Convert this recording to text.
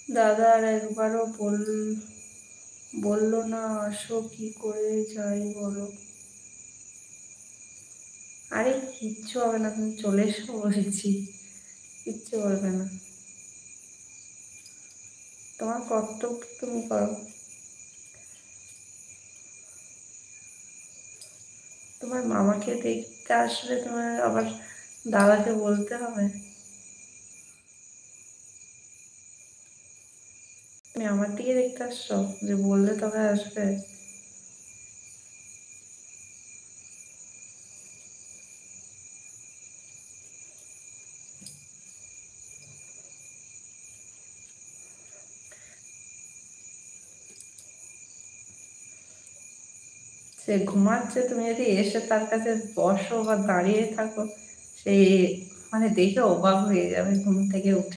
দাদা আর একবারও বললো না আসো, কি করে যাই বলো? আরে কিচ্ছু হবে না, তুমি চলে এসো বলছি, কিচ্ছু বলবে না। তোমার কর্তব্য তুমি করো। তোমার মামাকে দেখতে আসলে তোমার আবার দাদাকে বলতে হবে? তুমি আমার দিকে দেখতে আসছো যে বললে তবে আসবে? সে ঘুমাচ্ছে, তুমি যদি এসে তার কাছে বসো বা দাঁড়িয়ে থাকো, সে মানে দেখে অবাক হয়ে যাবে ঘুম থেকে উঠে।